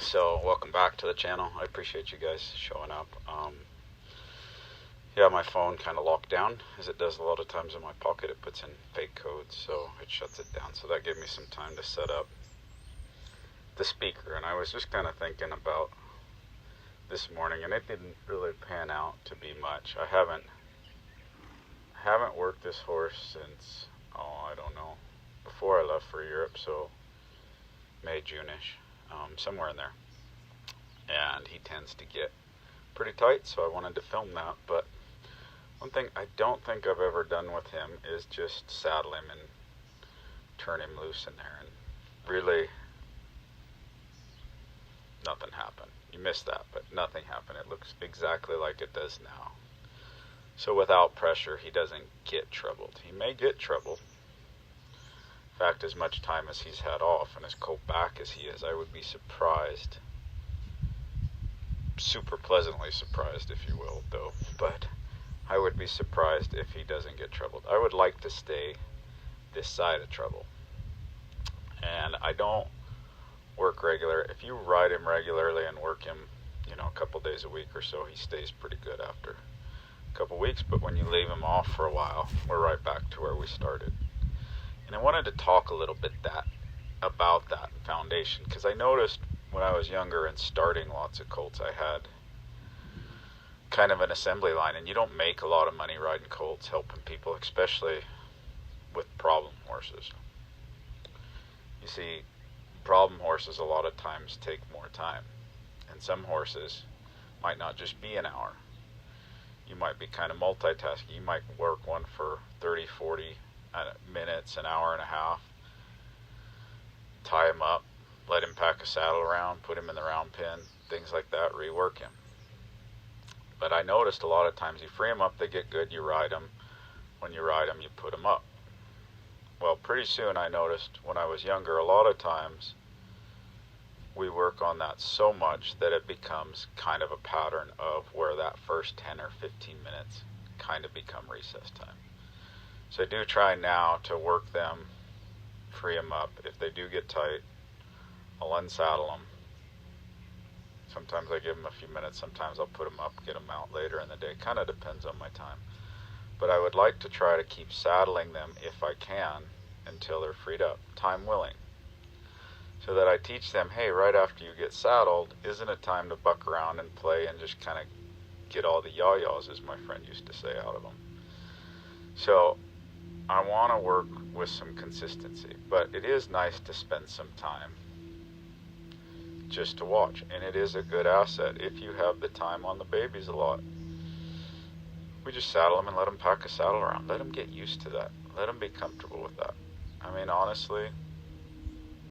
So welcome back to the channel. I appreciate you guys showing up. Yeah, my phone kind of locked down, as it does a lot of times in my pocket. It puts in fake codes, so it shuts it down. So that gave me some time to set up the speaker. And I was just kind of thinking about this morning, and it didn't really pan out to be much. I haven't worked this horse since, I don't know, before I left for Europe, so May, June-ish, somewhere in there. And he tends to get pretty tight, so I wanted to film that. But one thing I don't think I've ever done with him is just saddle him and turn him loose in there, and really nothing happened. You missed that, but nothing happened. It looks exactly like it does now. So without pressure, he doesn't get troubled. He may get troubled. In fact, as much time as he's had off and as cold back as he is, I would be surprised, super pleasantly surprised, if you will, though, but I would be surprised if he doesn't get troubled. I would like to stay this side of trouble. And I don't work regular. If you ride him regularly and work him, a couple days a week or so, he stays pretty good after a couple weeks. But when you leave him off for a while, we're right back to where we started. And I wanted to talk a little bit about that foundation, because I noticed when I was younger and starting lots of colts, I had kind of an assembly line, and you don't make a lot of money riding colts, helping people, especially with problem horses. You see, problem horses a lot of times take more time, and some horses might not just be an hour. You might be kind of multitasking. You might work one for 30, 40 minutes, an hour and a half, tie him up, let him pack a saddle around, put him in the round pen, things like that, rework him. But I noticed a lot of times you free them up, they get good, you ride them. When you ride them, you put them up. Well, pretty soon I noticed when I was younger, a lot of times we work on that so much that it becomes kind of a pattern of where that first 10 or 15 minutes kind of become recess time. So I do try now to work them, free them up. If they do get tight, I'll unsaddle them. Sometimes I give them a few minutes, sometimes I'll put them up, get them out later in the day. Kind of depends on my time. But I would like to try to keep saddling them if I can until they're freed up, time willing. So that I teach them, hey, right after you get saddled, isn't it time to buck around and play and just kind of get all the yaw-yaws, as my friend used to say, out of them. So I want to work with some consistency, but it is nice to spend some time just to watch, and it is a good asset if you have the time on the babies a lot. We just saddle them and let them pack a saddle around. Let them get used to that. Let them be comfortable with that. I mean, honestly,